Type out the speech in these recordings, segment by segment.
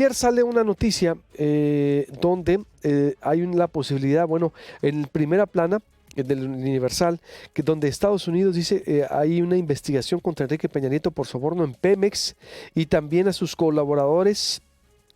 Ayer sale una noticia donde hay la posibilidad, bueno, en primera plana del Universal, que donde Estados Unidos dice hay una investigación contra Enrique Peña Nieto por soborno en Pemex y también a sus colaboradores.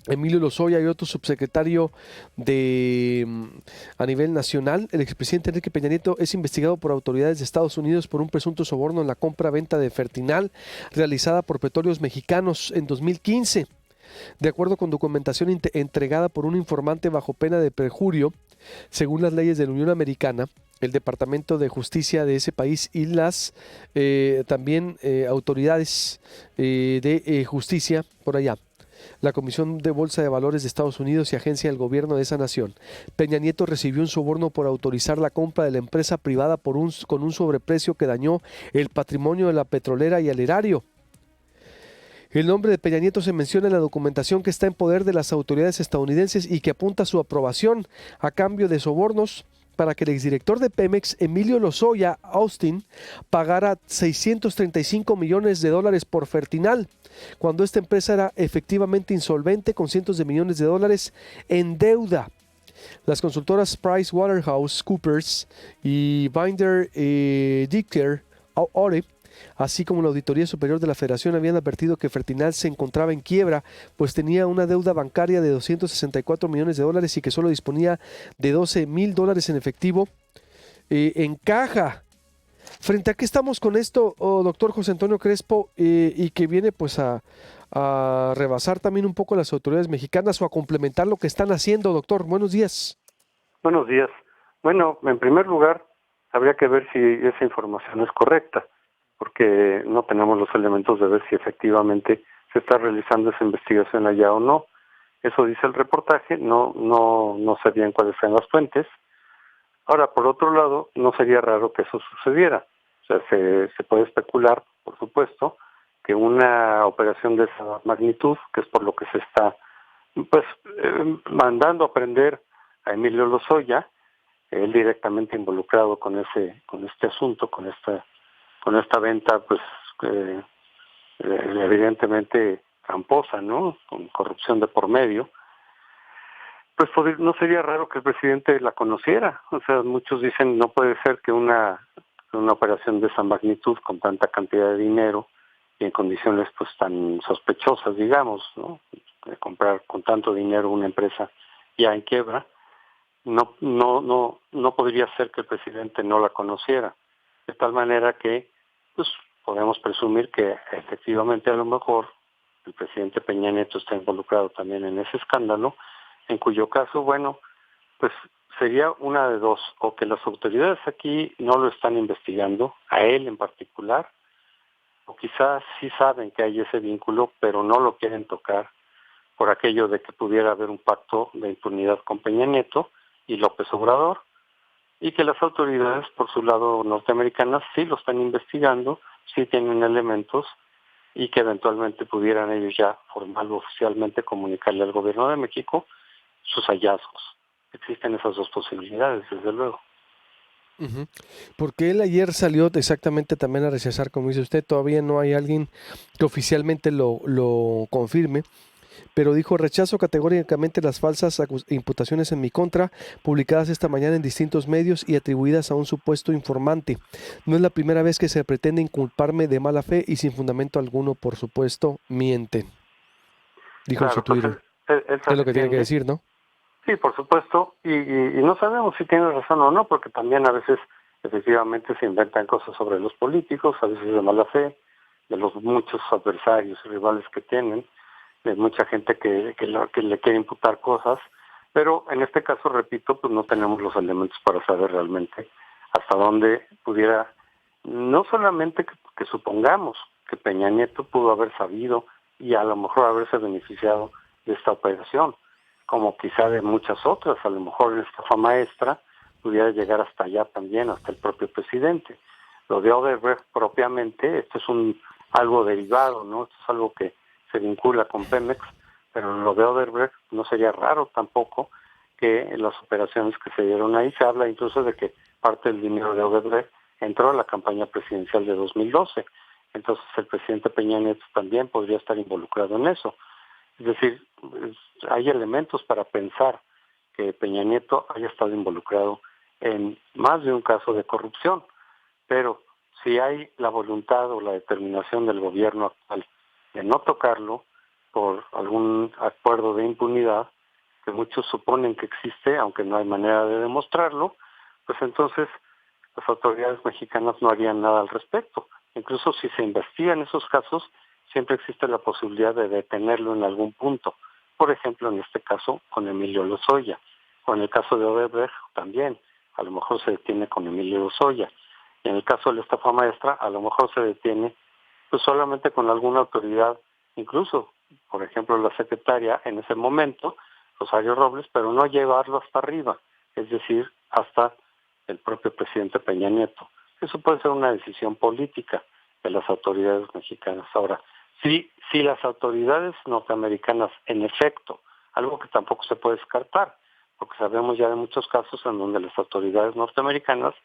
Emilio Lozoya y otro subsecretario a nivel nacional. El expresidente Enrique Peña Nieto es investigado por autoridades de Estados Unidos por un presunto soborno en la compra-venta de Fertinal realizada por Petróleos Mexicanos en 2015. De acuerdo con documentación entregada por un informante bajo pena de perjurio, según las leyes de la Unión Americana, el Departamento de Justicia de ese país y las también autoridades de justicia por allá, la Comisión de Bolsa de Valores de Estados Unidos y agencia del gobierno de esa nación. Peña Nieto recibió un soborno por autorizar la compra de la empresa privada con un sobreprecio que dañó el patrimonio de la petrolera y el erario. El nombre de Peña Nieto se menciona en la documentación que está en poder de las autoridades estadounidenses y que apunta a su aprobación a cambio de sobornos para que el exdirector de Pemex, Emilio Lozoya Austin, pagara $635 millones por Fertinal, cuando esta empresa era efectivamente insolvente con cientos de millones de dólares en deuda. Las consultoras PricewaterhouseCoopers y Binder Dicker Ore, así como la Auditoría Superior de la Federación, habían advertido que Fertinal se encontraba en quiebra, pues tenía una deuda bancaria de $264 millones y que solo disponía de $12,000 en efectivo en caja. Frente a qué estamos con esto, doctor José Antonio Crespo, y que viene pues a rebasar también un poco las autoridades mexicanas o a complementar lo que están haciendo, doctor. Buenos días. Buenos días. Bueno, en primer lugar, habría que ver si esa información es correcta, porque no tenemos los elementos de ver si efectivamente se está realizando esa investigación allá o no. Eso dice el reportaje, no sé bien cuáles sean las fuentes. Ahora, por otro lado, no sería raro que eso sucediera. O sea, se puede especular, por supuesto, que una operación de esa magnitud, que es por lo que se está pues mandando a prender a Emilio Lozoya, él directamente involucrado con este asunto, con esta venta, pues evidentemente tramposa, ¿no? Con corrupción de por medio. Pues no sería raro que el presidente la conociera. O sea, muchos dicen no puede ser que una operación de esa magnitud con tanta cantidad de dinero y en condiciones pues tan sospechosas, digamos, ¿no? De comprar con tanto dinero una empresa ya en quiebra, no podría ser que el presidente no la conociera. De tal manera que pues podemos presumir que efectivamente a lo mejor el presidente Peña Nieto está involucrado también en ese escándalo, en cuyo caso, bueno, pues sería una de dos, o que las autoridades aquí no lo están investigando, a él en particular, o quizás sí saben que hay ese vínculo, pero no lo quieren tocar por aquello de que pudiera haber un pacto de impunidad con Peña Nieto y López Obrador, y que las autoridades, por su lado norteamericanas, sí lo están investigando, sí tienen elementos, y que eventualmente pudieran ellos ya formal o oficialmente comunicarle al gobierno de México sus hallazgos. Existen esas dos posibilidades, desde luego. Uh-huh. Porque él ayer salió exactamente también a rechazar, como dice usted, todavía no hay alguien que oficialmente lo confirme, pero dijo: rechazo categóricamente las falsas imputaciones en mi contra, publicadas esta mañana en distintos medios y atribuidas a un supuesto informante. No es la primera vez que se pretende inculparme de mala fe y sin fundamento alguno, por supuesto, mienten. Dijo en su Claro, pues Twitter. él se Es lo que tiene que defiende. decir, ¿no? Sí, por supuesto, y no sabemos si tiene razón o no, porque también a veces efectivamente se inventan cosas sobre los políticos, a veces de mala fe, de los muchos adversarios y rivales que tienen, de mucha gente que le quiere imputar cosas, pero en este caso, repito, pues no tenemos los elementos para saber realmente hasta dónde pudiera, no solamente que supongamos que Peña Nieto pudo haber sabido y a lo mejor haberse beneficiado de esta operación, como quizá de muchas otras, a lo mejor en estafa maestra pudiera llegar hasta allá también, hasta el propio presidente. Lo de Odebrecht propiamente, esto es algo derivado, ¿no? Esto es algo que se vincula con Pemex, pero lo de Odebrecht no sería raro tampoco que en las operaciones que se dieron ahí se habla incluso de que parte del dinero de Odebrecht entró a la campaña presidencial de 2012. Entonces el presidente Peña Nieto también podría estar involucrado en eso. Es decir, hay elementos para pensar que Peña Nieto haya estado involucrado en más de un caso de corrupción, pero si hay la voluntad o la determinación del gobierno actual de no tocarlo por algún acuerdo de impunidad, que muchos suponen que existe, aunque no hay manera de demostrarlo, pues entonces las autoridades mexicanas no harían nada al respecto. Incluso si se investigan esos casos, siempre existe la posibilidad de detenerlo en algún punto. Por ejemplo, en este caso, con Emilio Lozoya. O en el caso de Odebrecht también, a lo mejor se detiene con Emilio Lozoya. Y en el caso de la estafa maestra, a lo mejor se detiene pues solamente con alguna autoridad, incluso, por ejemplo, la secretaria en ese momento, Rosario Robles, pero no llevarlo hasta arriba, es decir, hasta el propio presidente Peña Nieto. Eso puede ser una decisión política de las autoridades mexicanas. Ahora, si las autoridades norteamericanas, en efecto, algo que tampoco se puede descartar, porque sabemos ya de muchos casos en donde las autoridades norteamericanas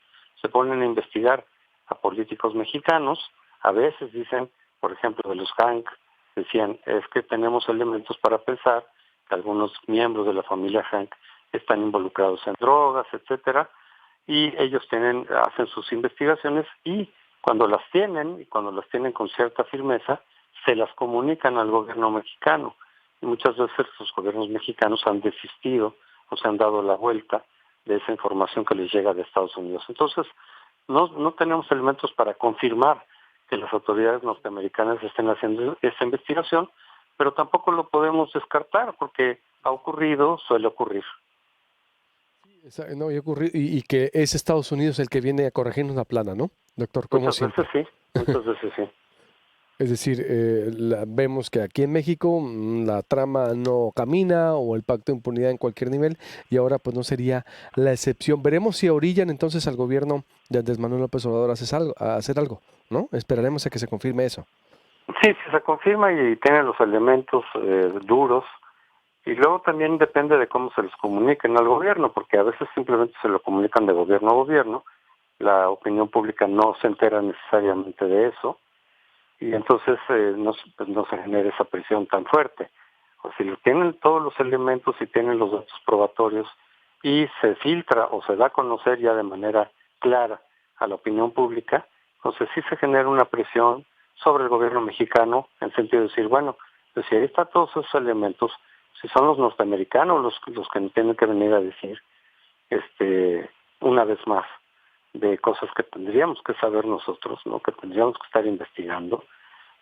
se ponen a investigar a políticos mexicanos, a veces dicen, por ejemplo, de los Hank, decían, es que tenemos elementos para pensar que algunos miembros de la familia Hank están involucrados en drogas, etcétera, y ellos hacen sus investigaciones y cuando las tienen con cierta firmeza, se las comunican al gobierno mexicano. Y muchas veces los gobiernos mexicanos han desistido o se han dado la vuelta de esa información que les llega de Estados Unidos. Entonces, no tenemos elementos para confirmar que las autoridades norteamericanas estén haciendo esa investigación, pero tampoco lo podemos descartar porque ha ocurrido, suele ocurrir. No, y que es Estados Unidos el que viene a corregirnos la plana, ¿no, doctor? Como siempre. Muchas veces sí. Es decir, vemos que aquí en México la trama no camina o el pacto de impunidad en cualquier nivel y ahora pues no sería la excepción. Veremos si orillan entonces al gobierno de Andrés Manuel López Obrador a hacer algo, ¿no? Esperaremos a que se confirme eso. Sí, si se confirma y tiene los elementos duros, y luego también depende de cómo se les comuniquen al gobierno, porque a veces simplemente se lo comunican de gobierno a gobierno, la opinión pública no se entera necesariamente de eso, y entonces no se genera esa presión tan fuerte. O si tienen todos los elementos y tienen los datos probatorios y se filtra o se da a conocer ya de manera clara a la opinión pública, entonces sí se genera una presión sobre el gobierno mexicano en sentido de decir, bueno, pues si ahí están todos esos elementos, si son los norteamericanos los que tienen que venir a decir, una vez más, de cosas que tendríamos que saber nosotros, ¿no? Que tendríamos que estar investigando,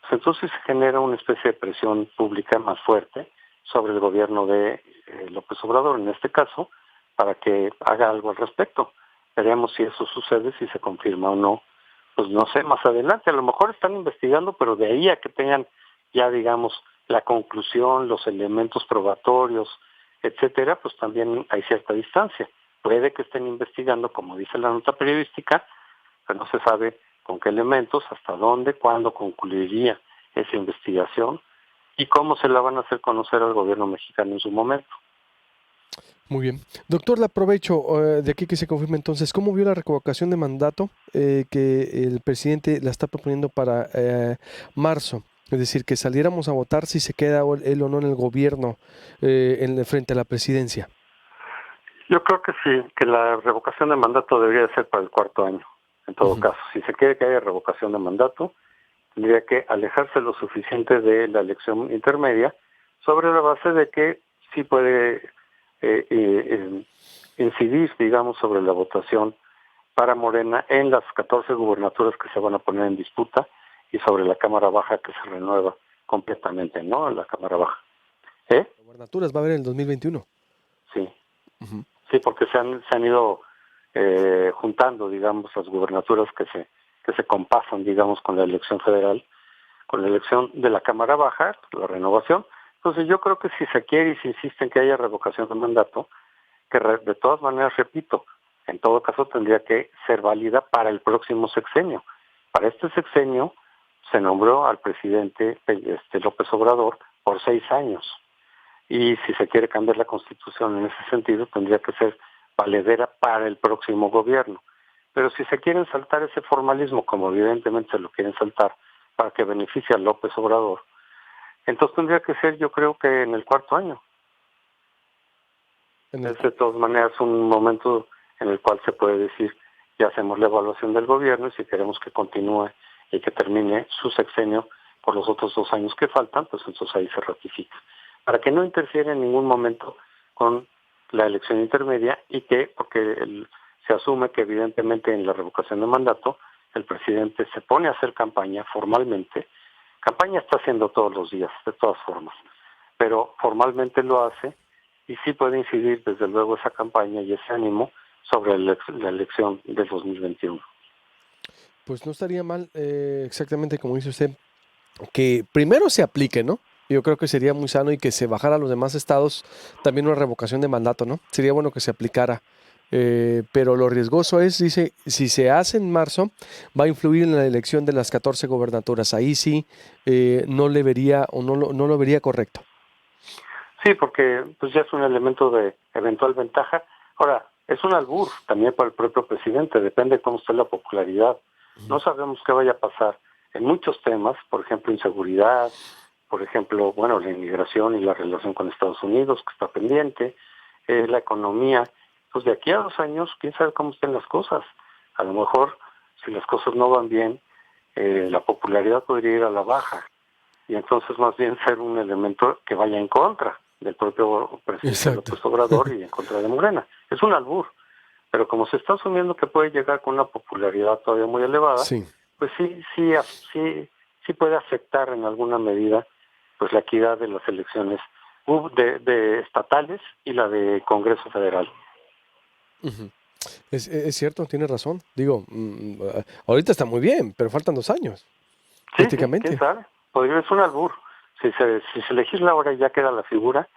pues entonces se genera una especie de presión pública más fuerte sobre el gobierno de López Obrador, en este caso, para que haga algo al respecto. Veremos si eso sucede, si se confirma o no. Pues no sé, más adelante, a lo mejor están investigando, pero de ahí a que tengan ya, digamos, la conclusión, los elementos probatorios, etcétera, pues también hay cierta distancia. Puede que estén investigando, como dice la nota periodística, pero no se sabe con qué elementos, hasta dónde, cuándo concluiría esa investigación y cómo se la van a hacer conocer al gobierno mexicano en su momento. Muy bien. Doctor, le aprovecho de aquí que se confirme entonces, ¿cómo vio la revocación de mandato que el presidente la está proponiendo para marzo? Es decir, que saliéramos a votar si se queda él o no en el gobierno frente a la presidencia. Yo creo que sí, que la revocación de mandato debería ser para el cuarto año, en todo caso. Si se quiere que haya revocación de mandato, tendría que alejarse lo suficiente de la elección intermedia, sobre la base de que sí puede incidir, digamos, sobre la votación para Morena en las 14 gubernaturas que se van a poner en disputa y sobre la Cámara Baja que se renueva completamente, ¿no? La Cámara Baja. Gubernaturas va a haber en el 2021. Sí. Sí, porque se han ido juntando, digamos, las gubernaturas que se compasan, digamos, con la elección federal, con la elección de la Cámara Baja, la renovación. Entonces yo creo que si se quiere y se insiste en que haya revocación de mandato, que de todas maneras, repito, en todo caso tendría que ser válida para el próximo sexenio. Para este sexenio se nombró al presidente López Obrador por 6 años. Y si se quiere cambiar la Constitución en ese sentido, tendría que ser valedera para el próximo gobierno. Pero si se quieren saltar ese formalismo, como evidentemente se lo quieren saltar, para que beneficie a López Obrador, Entonces tendría que ser, yo creo que en el cuarto año. Es de todas maneras un momento en el cual se puede decir, ya hacemos la evaluación del gobierno y si queremos que continúe y que termine su sexenio por los otros 2 años que faltan, pues entonces ahí se ratifica. Para que no interfiera en ningún momento con la elección intermedia y que, porque se asume que evidentemente en la revocación de mandato el presidente se pone a hacer campaña formalmente. Campaña está haciendo todos los días, de todas formas, pero formalmente lo hace y sí puede incidir desde luego esa campaña y ese ánimo sobre la elección del 2021. Pues no estaría mal, exactamente como dice usted, que primero se aplique, ¿no? Yo creo que sería muy sano y que se bajara a los demás estados también una revocación de mandato, ¿no? Sería bueno que se aplicara. Pero lo riesgoso es, dice, si se hace en marzo, va a influir en la elección de las 14 gobernaturas. Ahí sí no le vería o no lo vería correcto. Sí, porque pues ya es un elemento de eventual ventaja. Ahora, es un albur también para el propio presidente, depende de cómo esté la popularidad. No sabemos qué vaya a pasar en muchos temas, por ejemplo, inseguridad, por ejemplo, bueno, la inmigración y la relación con Estados Unidos, que está pendiente, la economía. Pues de aquí a 2 años, quién sabe cómo estén las cosas. A lo mejor, si las cosas no van bien, la popularidad podría ir a la baja. Y entonces más bien ser un elemento que vaya en contra del propio presidente López Obrador y en contra de Morena. Es un albur, pero como se está asumiendo que puede llegar con una popularidad todavía muy elevada, pues sí puede afectar en alguna medida pues la equidad de las elecciones de estatales y la de Congreso Federal. Es cierto, tiene razón. Digo, ahorita está muy bien, pero faltan 2 años. Sí, prácticamente. ¿Quién sabe? Podría ser un albur. Si se legisla ahora y ya queda la figura,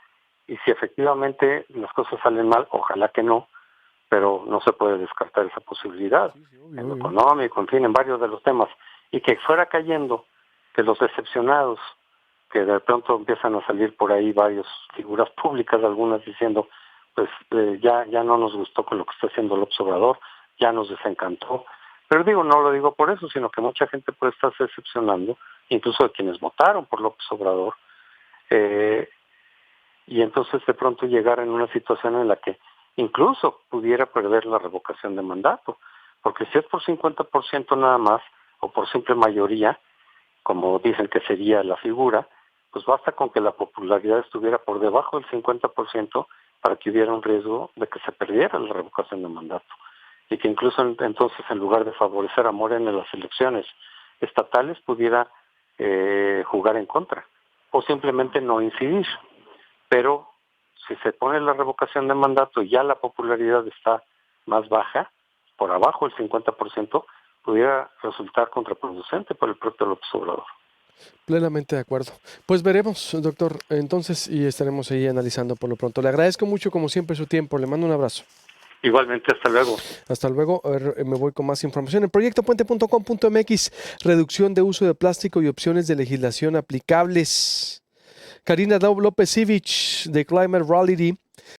y si efectivamente las cosas salen mal, ojalá que no, pero no se puede descartar esa posibilidad. En lo económico, en fin, en varios de los temas. Y que fuera cayendo, que los decepcionados, que de pronto empiezan a salir por ahí varias figuras públicas, algunas diciendo, pues ya no nos gustó con lo que está haciendo López Obrador, ya nos desencantó. Pero digo, no lo digo por eso, sino que mucha gente puede estarse decepcionando, incluso de quienes votaron por López Obrador, y entonces de pronto llegar en una situación en la que incluso pudiera perder la revocación de mandato, porque si es por 50% nada más, o por simple mayoría, como dicen que sería la figura, pues basta con que la popularidad estuviera por debajo del 50% para que hubiera un riesgo de que se perdiera la revocación de mandato. Y que incluso entonces, en lugar de favorecer a Morena en las elecciones estatales, pudiera jugar en contra, o simplemente no incidir. Pero si se pone la revocación de mandato y ya la popularidad está más baja, por abajo del 50%, pudiera resultar contraproducente para el propio López Obrador. Plenamente de acuerdo. Pues veremos, doctor, entonces, y estaremos ahí analizando por lo pronto. Le agradezco mucho, como siempre, su tiempo. Le mando un abrazo. Igualmente, hasta luego. Hasta luego. Me voy con más información en proyectopuente.com.mx, reducción de uso de plástico y opciones de legislación aplicables. Karina López-Ivich de Climate Reality